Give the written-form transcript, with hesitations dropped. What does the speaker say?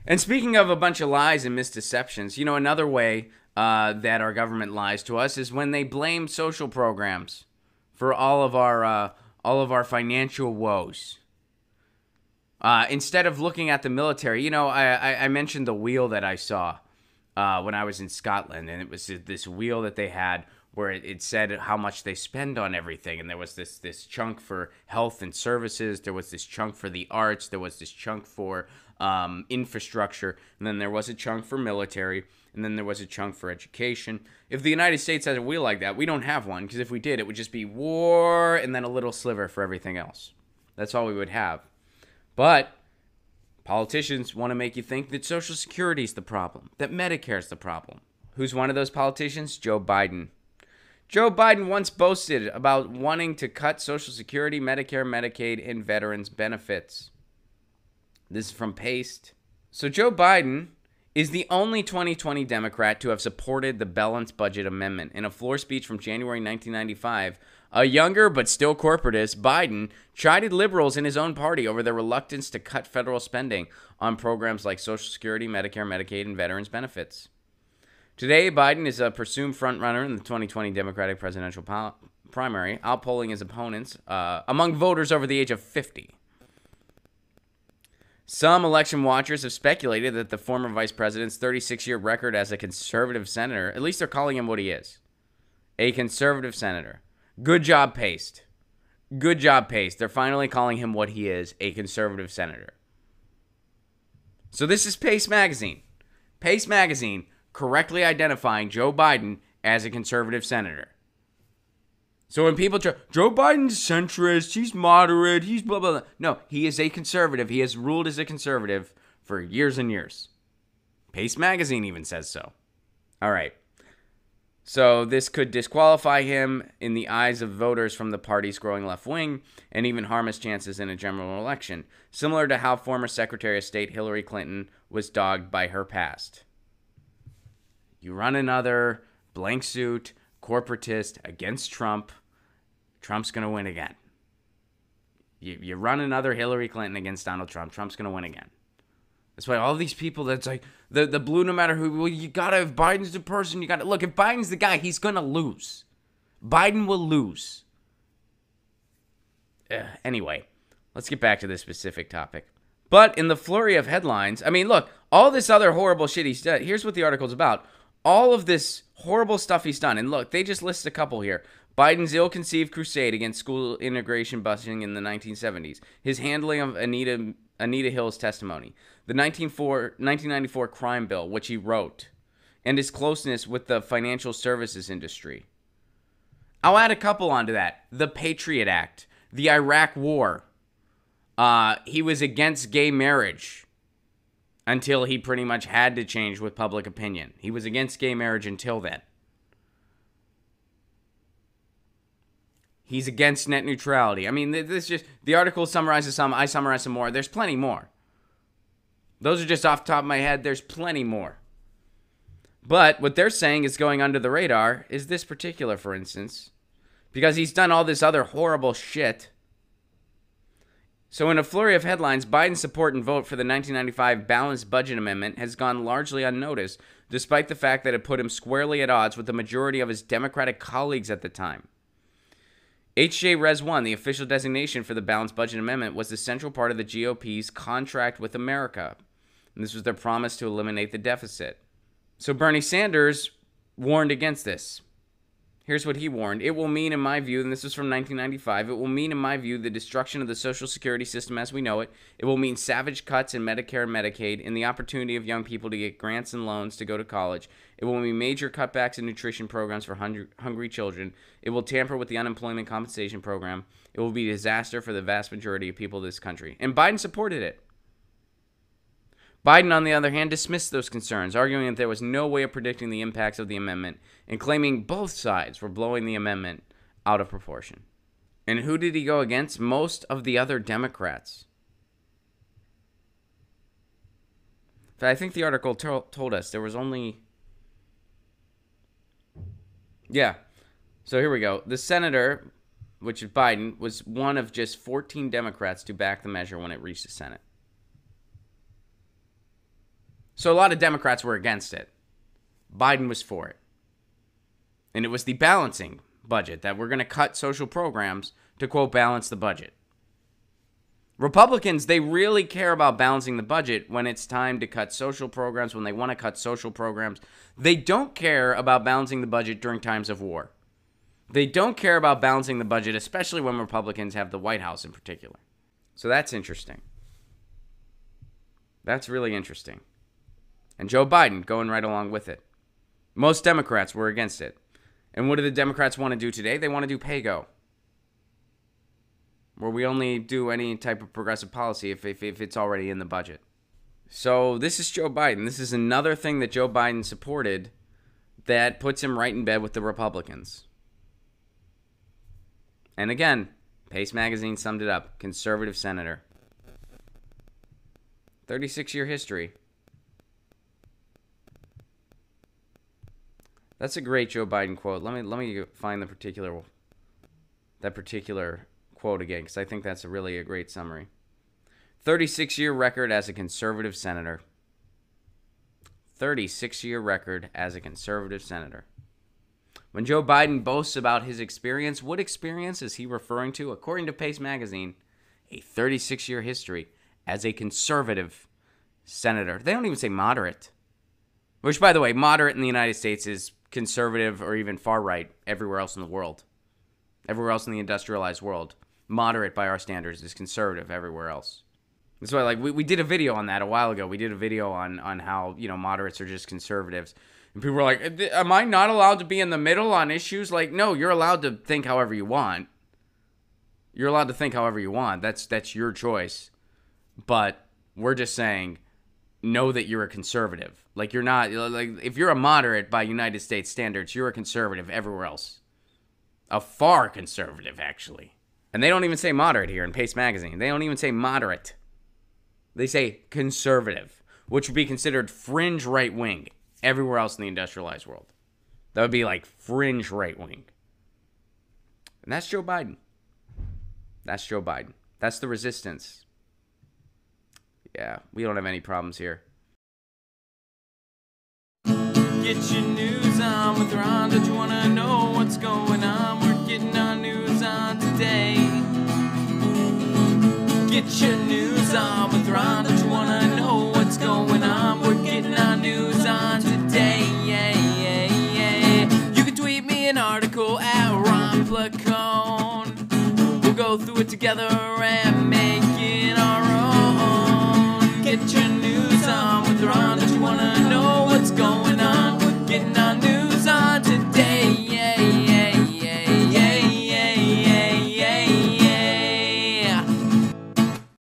And speaking of a bunch of lies and misdeceptions, you know, another way that our government lies to us is when they blame social programs for all of our financial woes. Instead of looking at the military, you know, I mentioned the wheel that I saw when I was in Scotland, and it was this wheel that they had where it said how much they spend on everything, and there was this chunk for health and services, there was this chunk for the arts, there was this chunk for infrastructure, and then there was a chunk for military, and then there was a chunk for education. If the United States has a wheel like that, we don't have one, because if we did, it would just be war and then a little sliver for everything else. That's all we would have. But politicians want to make you think that Social Security is the problem, that Medicare is the problem. Who's one of those politicians? Joe Biden. Joe Biden once boasted about wanting to cut Social Security, Medicare, Medicaid, and veterans benefits. This is from Paste. So Joe Biden is the only 2020 Democrat to have supported the balanced budget amendment. In a floor speech from January 1995, a younger but still corporatist, Biden chided liberals in his own party over their reluctance to cut federal spending on programs like Social Security, Medicare, Medicaid, and veterans benefits. Today, Biden is a presumed frontrunner in the 2020 Democratic presidential primary, outpolling his opponents among voters over the age of 50. Some election watchers have speculated that the former vice president's 36-year record as a conservative senator, at least they're calling him what he is, a conservative senator. Good job, Paste. Good job, Paste. They're finally calling him what he is, a conservative senator. So this is Paste Magazine. Paste Magazine correctly identifying Joe Biden as a conservative senator. So when people try, Joe Biden's centrist, he's moderate, he's blah, blah, blah. No, he is a conservative. He has ruled as a conservative for years and years. Paste Magazine even says so. All right. So this could disqualify him in the eyes of voters from the party's growing left wing and even harm his chances in a general election, similar to how former Secretary of State Hillary Clinton was dogged by her past. You run another blank suit, corporatist against Trump, Trump's going to win again. You run another Hillary Clinton against Donald Trump, Trump's going to win again. That's why all these people that's like, the blue no matter who, well, you got to, if Biden's the person, you got to, look, if Biden's the guy, he's going to lose. Biden will lose. Anyway, let's get back to this specific topic. But in the flurry of headlines, I mean, look, all this other horrible shit he's done, here's what the article's about. All of this horrible stuff he's done. And look, they just list a couple here. Biden's ill-conceived crusade against school integration busing in the 1970s. His handling of Anita Hill's testimony. The 1994 crime bill, which he wrote. And his closeness with the financial services industry. I'll add a couple onto that. The Patriot Act. The Iraq War. He was against gay marriage. Until he pretty much had to change with public opinion. He was against gay marriage until then. He's against net neutrality. I mean, this just, the article summarizes some, I summarize some more. There's plenty more. Those are just off the top of my head. There's plenty more. But what they're saying is going under the radar is this particular, for instance. Because he's done all this other horrible shit. So in a flurry of headlines, Biden's support and vote for the 1995 balanced budget amendment has gone largely unnoticed, despite the fact that it put him squarely at odds with the majority of his Democratic colleagues at the time. H.J. Res 1, the official designation for the balanced budget amendment, was the central part of the GOP's contract with America. And this was their promise to eliminate the deficit. So Bernie Sanders warned against this. Here's what he warned. It will mean, in my view, and this was from 1995, it will mean, in my view, the destruction of the Social Security system as we know it. It will mean savage cuts in Medicare and Medicaid and the opportunity of young people to get grants and loans to go to college. It will mean major cutbacks in nutrition programs for hungry children. It will tamper with the unemployment compensation program. It will be a disaster for the vast majority of people of this country. And Biden supported it. Biden, on the other hand, dismissed those concerns, arguing that there was no way of predicting the impacts of the amendment and claiming both sides were blowing the amendment out of proportion. And who did he go against? Most of the other Democrats. But I think the article told us there was only... Yeah. So here we go. The senator, which is Biden, was one of just 14 Democrats to back the measure when it reached the Senate. So a lot of Democrats were against it. Biden was for it. And it was the balancing budget, that we're going to cut social programs to, quote, balance the budget. Republicans, they really care about balancing the budget when it's time to cut social programs, when they want to cut social programs. They don't care about balancing the budget during times of war. They don't care about balancing the budget, especially when Republicans have the White House in particular. So that's interesting. That's really interesting. And Joe Biden going right along with it. Most Democrats were against it. And what do the Democrats want to do today? They want to do pay-go, where we only do any type of progressive policy if it's already in the budget. So this is Joe Biden. This is another thing that Joe Biden supported that puts him right in bed with the Republicans. And again, Pace Magazine summed it up. Conservative senator. 36-year history. That's a great Joe Biden quote. Let me find that particular quote again, because I think that's a great summary. 36-year record as a conservative senator. 36-year record as a conservative senator. When Joe Biden boasts about his experience, what experience is he referring to? According to Pace Magazine, a 36-year history as a conservative senator. They don't even say moderate. Which, by the way, moderate in the United States is conservative or even far right everywhere else in the world. Everywhere else in the industrialized world. Moderate by our standards is conservative everywhere else. That's why, we did a video on that a while ago. We did a video on how, moderates are just conservatives. And people were like, am I not allowed to be in the middle on issues? Like, no, you're allowed to think however you want. You're allowed to think however you want. That's your choice. But we're just saying, know that you're a conservative. Like, you're not, if you're a moderate by United States standards, you're a conservative everywhere else. A far conservative, actually. And they don't even say moderate here in Pace Magazine. They don't even say moderate. They say conservative, which would be considered fringe right-wing everywhere else in the industrialized world. That would be like fringe right-wing. And that's Joe Biden. That's Joe Biden. That's the resistance. Yeah, we don't have any problems here. Get your news on with Ron. Don't you want to know what's going on? We're getting our news on today. Get your news on with Ron. Don't you want to know what's going on? We're getting our news on today. You can tweet me an article at Ron Placone. We'll go through it together and